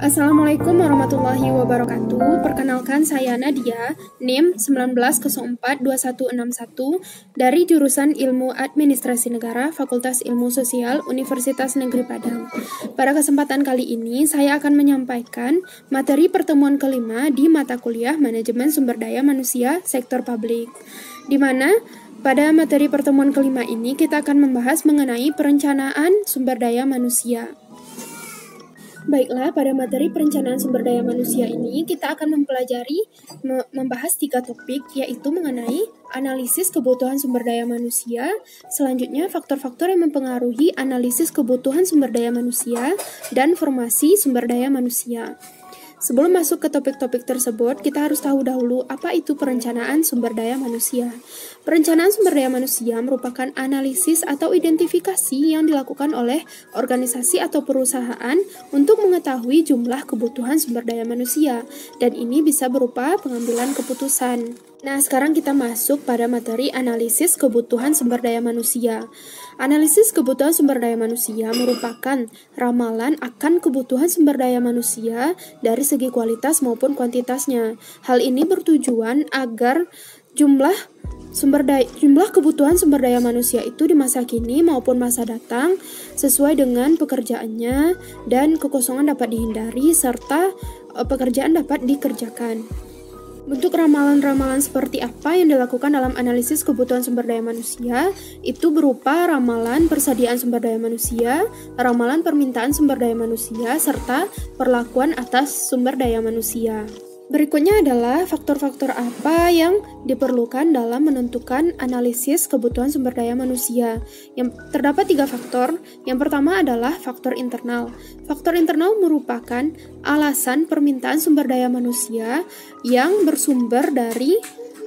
Assalamualaikum warahmatullahi wabarakatuh. Perkenalkan, saya Nadia, NIM 19042161 dari jurusan Ilmu Administrasi Negara, Fakultas Ilmu Sosial, Universitas Negeri Padang. Pada kesempatan kali ini, saya akan menyampaikan materi pertemuan kelima di mata kuliah Manajemen Sumber Daya Manusia Sektor Publik, di mana pada materi pertemuan kelima ini kita akan membahas mengenai perencanaan sumber daya manusia. Baiklah, pada materi perencanaan sumber daya manusia ini kita akan membahas 3 topik, yaitu mengenai analisis kebutuhan sumber daya manusia, selanjutnya faktor-faktor yang mempengaruhi analisis kebutuhan sumber daya manusia, dan formasi sumber daya manusia. Sebelum masuk ke topik-topik tersebut, kita harus tahu dahulu apa itu perencanaan sumber daya manusia. Perencanaan sumber daya manusia merupakan analisis atau identifikasi yang dilakukan oleh organisasi atau perusahaan untuk mengetahui jumlah kebutuhan sumber daya manusia, dan ini bisa berupa pengambilan keputusan. Nah, sekarang kita masuk pada materi analisis kebutuhan sumber daya manusia. Analisis kebutuhan sumber daya manusia merupakan ramalan akan kebutuhan sumber daya manusia dari segi kualitas maupun kuantitasnya. Hal ini bertujuan agar jumlah kebutuhan sumber daya manusia itu di masa kini maupun masa datang sesuai dengan pekerjaannya dan kekosongan dapat dihindari serta pekerjaan dapat dikerjakan. Bentuk ramalan-ramalan seperti apa yang dilakukan dalam analisis kebutuhan sumber daya manusia itu berupa ramalan persediaan sumber daya manusia, ramalan permintaan sumber daya manusia, serta perlakuan atas sumber daya manusia. Berikutnya adalah faktor-faktor apa yang diperlukan dalam menentukan analisis kebutuhan sumber daya manusia. Terdapat 3 faktor. Yang pertama adalah faktor internal. Faktor internal merupakan alasan permintaan sumber daya manusia yang bersumber dari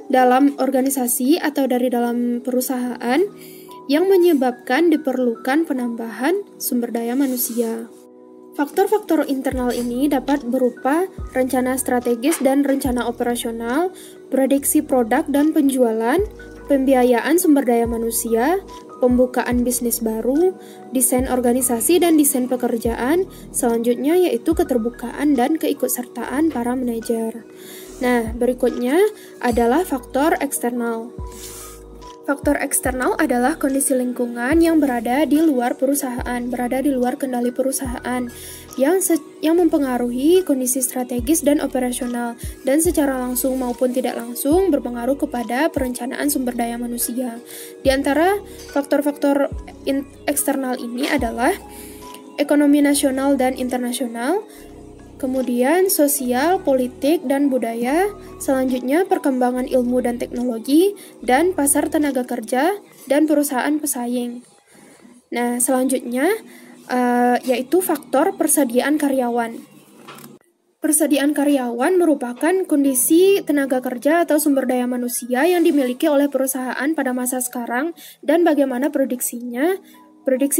dalam organisasi atau dari dalam perusahaan yang menyebabkan diperlukan penambahan sumber daya manusia. Faktor-faktor internal ini dapat berupa rencana strategis dan rencana operasional, prediksi produk dan penjualan, pembiayaan sumber daya manusia, pembukaan bisnis baru, desain organisasi dan desain pekerjaan, selanjutnya yaitu keterbukaan dan keikutsertaan para manajer. Nah, berikutnya adalah faktor eksternal. Faktor eksternal adalah kondisi lingkungan yang berada di luar perusahaan, berada di luar kendali perusahaan, yang mempengaruhi kondisi strategis dan operasional, dan secara langsung maupun tidak langsung berpengaruh kepada perencanaan sumber daya manusia. Di antara faktor-faktor eksternal ini adalah ekonomi nasional dan internasional, kemudian sosial, politik, dan budaya, selanjutnya perkembangan ilmu dan teknologi, dan pasar tenaga kerja, dan perusahaan pesaing. Nah, selanjutnya yaitu faktor persediaan karyawan. Persediaan karyawan merupakan kondisi tenaga kerja atau sumber daya manusia yang dimiliki oleh perusahaan pada masa sekarang dan bagaimana prediksi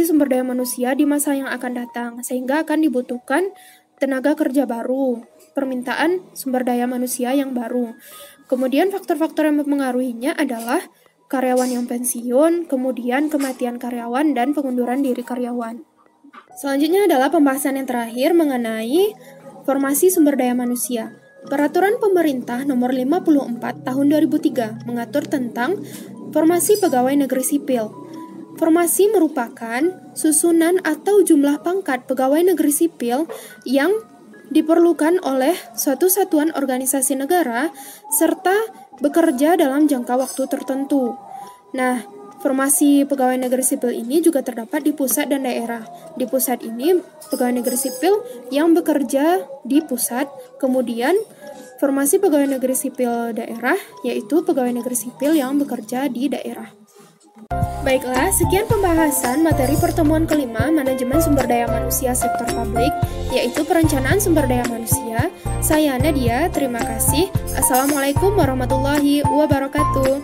sumber daya manusia di masa yang akan datang, sehingga akan dibutuhkan tenaga kerja baru, permintaan sumber daya manusia yang baru. Kemudian faktor-faktor yang mempengaruhinya adalah karyawan yang pensiun, kemudian kematian karyawan, dan pengunduran diri karyawan. Selanjutnya adalah pembahasan yang terakhir mengenai formasi sumber daya manusia. Peraturan Pemerintah Nomor 54 Tahun 2003 mengatur tentang formasi pegawai negeri sipil. Formasi merupakan susunan atau jumlah pangkat pegawai negeri sipil yang diperlukan oleh suatu satuan organisasi negara serta bekerja dalam jangka waktu tertentu. Nah, formasi pegawai negeri sipil ini juga terdapat di pusat dan daerah. Di pusat ini pegawai negeri sipil yang bekerja di pusat, kemudian formasi pegawai negeri sipil daerah yaitu pegawai negeri sipil yang bekerja di daerah. Baiklah, sekian pembahasan materi pertemuan kelima Manajemen Sumber Daya Manusia Sektor Publik, yaitu perencanaan sumber daya manusia. Saya Nadia, terima kasih. Assalamualaikum warahmatullahi wabarakatuh.